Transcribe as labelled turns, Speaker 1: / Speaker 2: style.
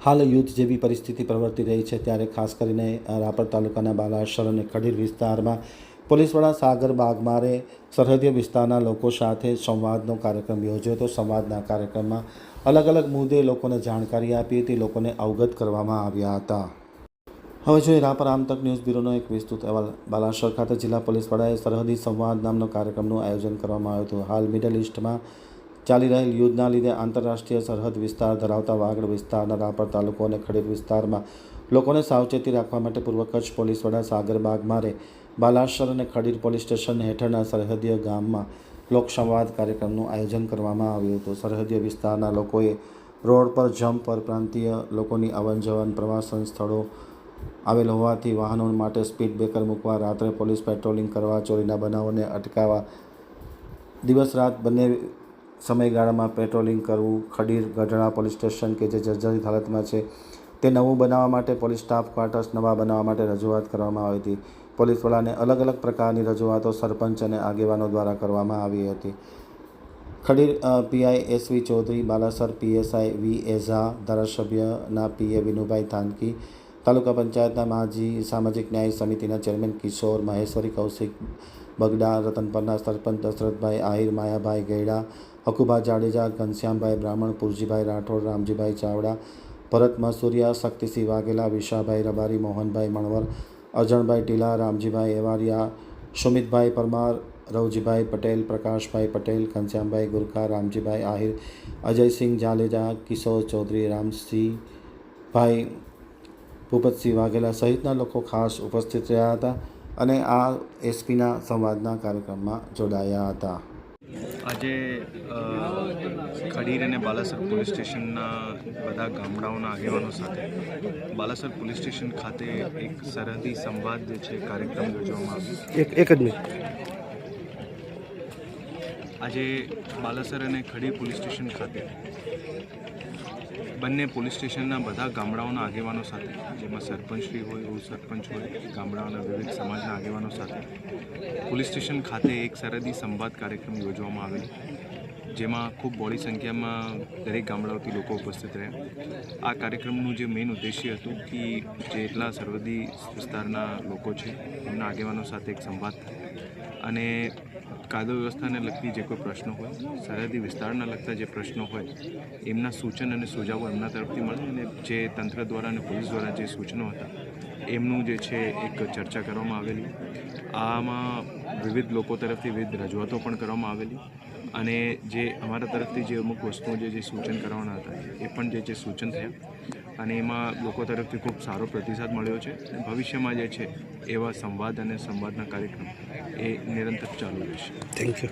Speaker 1: હાલ યુદ્ધ જેવી પરિસ્થિતિ પ્રવર્તી રહી છે, ત્યારે ખાસ કરીને રાપર તાલુકાના બાલાસર અને ખડીર વિસ્તારમાં પોલીસ વડા સાગર બાગમારે સરહદીય વિસ્તારના લોકો સાથે સંવાદનો કાર્યક્રમ યોજ્યો હતો. સંવાદના કાર્યક્રમમાં અલગ અલગ મુદ્દે લોકોને જાણકારી આપી હતી, લોકોને અવગત કરવામાં આવ્યા હતા. હવે જોઈએ રાપર આમતક ન્યૂઝ બ્યુરોનો એક વિસ્તૃત અહેવાલ. બાલાસર ખાતે જિલ્લા પોલીસ વડાએ સરહદી સંવાદ નામનો કાર્યક્રમનું આયોજન કરવામાં આવ્યું હતું. હાલ મિડલ ઇસ્ટમાં ચાલી રહેલ યુદ્ધના લીધે આંતરરાષ્ટ્રીય સરહદ વિસ્તાર ધરાવતા વાગડ વિસ્તારના રાપર તાલુકો અને ખડીર વિસ્તારમાં લોકોને સાવચેતી રાખવા માટે પૂર્વ કચ્છ પોલીસ વડા સાગર બાગમારે બાલાસર અને ખડીર પોલીસ સ્ટેશન હેઠળના સરહદીય ગામમાં લોકસંવાદ કાર્યક્રમનું આયોજન કરવામાં આવ્યું હતું. સરહદીય વિસ્તારના લોકોએ રોડ પર જમ્પ પરપ્રાંતીય લોકોની અવનજવન, પ્રવાસન સ્થળો આવેલ હોવાથી વાહનો માટે સ્પીડ બ્રેકર મૂકવા, રાત્રે પોલીસ પેટ્રોલિંગ કરવા, ચોરીના બનાવોને અટકાવવા દિવસ રાત બંને સમયગાળામાં પેટ્રોલિંગ કરવું, ખડીર ગઢડા પોલીસ સ્ટેશન કે જે જર્જરિત હાલતમાં છે તે નવું બનાવવા માટે પોલીસ સ્ટાફ ક્વાર્ટર્સ નવા બનાવવા માટે રજૂઆત કરવામાં આવી હતી. પોલીસ વડાને અલગ અલગ પ્રકારની રજૂઆતો સરપંચ અને આગેવાનો દ્વારા કરવામાં આવી હતી. Khadir PI SV Chaudhary, Balasar PSI V એઝા, ધારાસભ્યના પીએ વિનુભાઈ થાનકી, તાલુકા પંચાયતના માજી સામાજિક ન્યાય સમિતિના ચેરમેન કિશોર મહેશ્વરી, કૌશિક બગડા, રતનપરના સરપંચ દશરથભાઈ આહિર, માયાભાઈ ગેડા, હકુભા જાડેજા, ઘનશ્યામભાઈ બ્રાહ્મણ, પુરજીભાઈ રાઠોડ, રામજીભાઈ ચાવડા, ભરત મસુરિયા, શક્તિસિંહ વાઘેલા, વિશાભાઈ રબારી, મોહનભાઈ મણવર, અજણભાઈ ટીલા, રામજીભાઈ એવારિયા, સુમિતભાઈ પરમાર, રવજીભાઈ પટેલ, પ્રકાશભાઈ પટેલ, ઘનશ્યામભાઈ ગુરખા, રામજીભાઈ આહિર, અજયસિંહ જાડેજા, કિશોર ચૌધરી, રામસિંહભાઈ, ભૂપતસિંહ વાઘેલા સહિતના લોકો ખાસ ઉપસ્થિત રહ્યા હતા અને આ એસપીના સંવાદના કાર્યક્રમમાં જોડાયા હતા.
Speaker 2: આજે ખડીર અને બાલાસર પોલીસ સ્ટેશનના બધા ગામડાઓના આગેવાનો સાથે બાલાસર પોલીસ સ્ટેશન ખાતે એક સરહદી સંવાદ જે છે કાર્યક્રમ યોજવામાં આવ્યો. આજે બાલાસર અને ખડીર પોલીસ સ્ટેશન ખાતે બંને પોલીસ સ્ટેશનના બધા ગામડાઓના આગેવાનો સાથે, જેમાં સરપંચશ્રી હોય, સરપંચ હોય, ગામડાઓના વિવિધ સમાજના આગેવાનો સાથે પોલીસ સ્ટેશન ખાતે એક સરહદી સંવાદ કાર્યક્રમ યોજવામાં આવેલો, જેમાં ખૂબ બહોળી સંખ્યામાં દરેક ગામડાઓથી લોકો ઉપસ્થિત રહ્યા. આ કાર્યક્રમનું જે મેઇન ઉદ્દેશ્ય હતું કે જેટલા સરહદી વિસ્તારના લોકો છે એમના આગેવાનો સાથે એક સંવાદ થાય અને કાયદો વ્યવસ્થાને લગતી જે કોઈ પ્રશ્નો હોય, સરહદી વિસ્તારના લગતા જે પ્રશ્નો હોય એમના સૂચન અને સુઝાવો એમના તરફથી મળે અને જે તંત્ર દ્વારા અને પોલીસ દ્વારા જે સૂચનો હતા એમનું જે છે એક ચર્ચા કરવામાં આવેલી. આમાં વિવિધ લોકો તરફથી વિવિધ રજૂઆતો પણ કરવામાં આવેલી અને જે અમારા તરફથી જે અમુક વસ્તુઓ જે સૂચન કરવાના હતા એ પણ જે સૂચન થયા અને એમાં લોકો તરફથી ખૂબ સારો પ્રતિસાદ મળ્યો છે. ભવિષ્યમાં જે છે એવા સંવાદ અને સંવાદના કાર્યક્રમ એ નિરંતર ચાલુ રહેશે.
Speaker 3: Thank you.